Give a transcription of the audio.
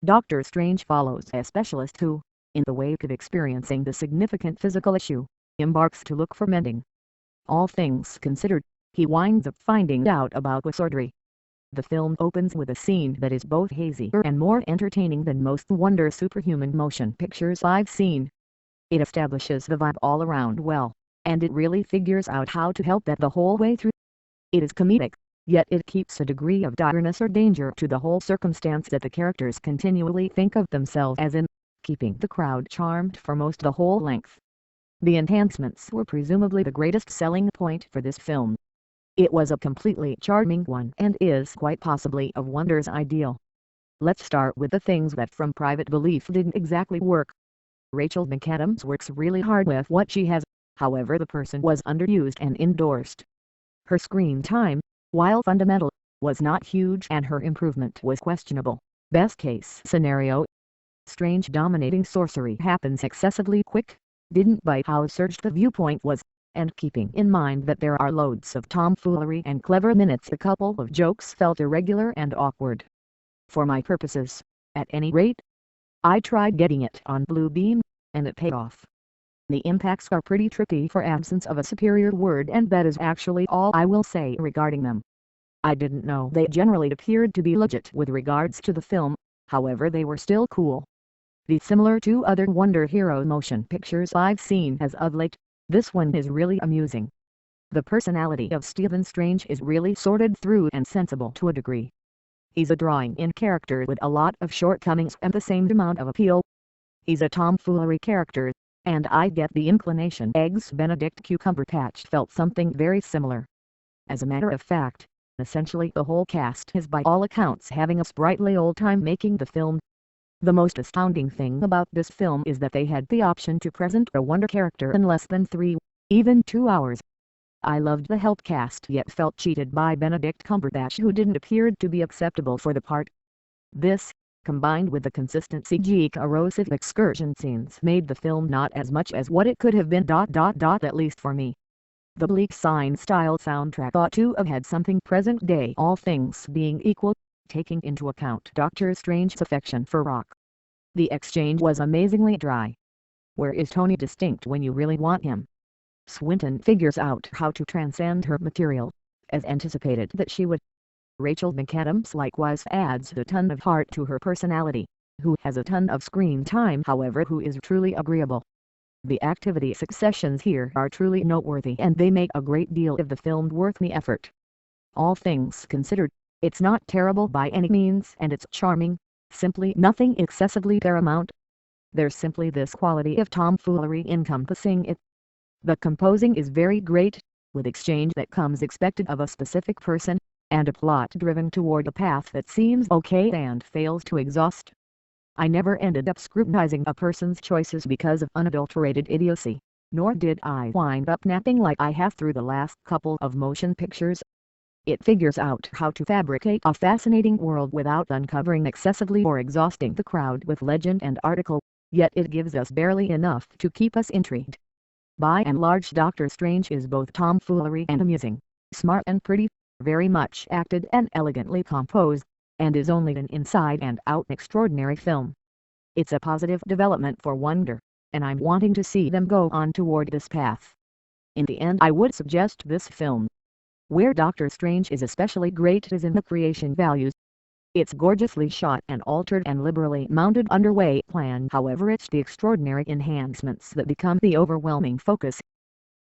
Doctor Strange follows a specialist who, in the wake of experiencing the significant physical issue, embarks to look for mending. All things considered, he winds up finding out about wizardry. The film opens with a scene that is both hazier and more entertaining than most Wonder Superhuman motion pictures I've seen. It establishes the vibe all around well, and it really figures out how to help that the whole way through. It is comedic, yet it keeps a degree of direness or danger to the whole circumstance that the characters continually think of themselves as in, keeping the crowd charmed for most the whole length. The enhancements were presumably the greatest selling point for this film. It was a completely charming one and is quite possibly of Wonder's ideal. Let's start with the things that from private belief didn't exactly work. Rachel McAdams works really hard with what she has, however the person was underused and endorsed. Her screen time, while fundamental, was not huge and her improvement was questionable. Best case scenario. Strange dominating sorcery happens excessively quick, didn't bite how surged the viewpoint was, and keeping in mind that there are loads of tomfoolery and clever minutes, a couple of jokes felt irregular and awkward. For my purposes, at any rate, I tried getting it on blu-beam, and it paid off. The impacts are pretty trippy for absence of a superior word, and that is actually all I will say regarding them. I didn't know they generally appeared to be legit with regards to the film, however they were still cool. Dissimilar to other Wonder Hero motion pictures I've seen as of late, this one is really amusing. The personality of Stephen Strange is really sorted through and sensible to a degree. He's a drawing-in character with a lot of shortcomings and the same amount of appeal. He's a tomfoolery character, and I get the inclination Eggs Benedict Cucumberpatch felt something very similar. As a matter of fact, essentially the whole cast is by all accounts having a sprightly old time making the film. The most astounding thing about this film is that they had the option to present a Wonder character in less than 3, even 2 hours. I loved the help cast yet felt cheated by Benedict Cumberbatch, who didn't appear to be acceptable for the part. This, combined with the consistent CG corrosive excursion scenes, made the film not as much as what it could have been. At least for me. The bleak sign-style soundtrack ought to have had something present-day, all things being equal, taking into account Doctor Strange's affection for rock. The exchange was amazingly dry. Where is Tony distinct when you really want him? Swinton figures out how to transcend her material, as anticipated that she would. Rachel McAdams likewise adds a ton of heart to her personality, who has a ton of screen time, however who is truly agreeable. The activity successions here are truly noteworthy and they make a great deal of the film worth the effort. All things considered, it's not terrible by any means and it's charming, simply nothing excessively paramount. There's simply this quality of tomfoolery encompassing it. The composing is very great, with exchange that comes expected of a specific person, and a plot driven toward a path that seems okay and fails to exhaust. I never ended up scrutinizing a person's choices because of unadulterated idiocy, nor did I wind up napping like I have through the last couple of motion pictures. It figures out how to fabricate a fascinating world without uncovering excessively or exhausting the crowd with legend and article, yet it gives us barely enough to keep us intrigued. By and large, Doctor Strange is both tomfoolery and amusing, smart and pretty, very much acted and elegantly composed, and is only an inside-and-out extraordinary film. It's a positive development for Wonder, and I'm wanting to see them go on toward this path. In the end, I would suggest this film. Where Doctor Strange is especially great is in the creation values. It's gorgeously shot and altered and liberally mounted underway plan, however it's the extraordinary enhancements that become the overwhelming focus.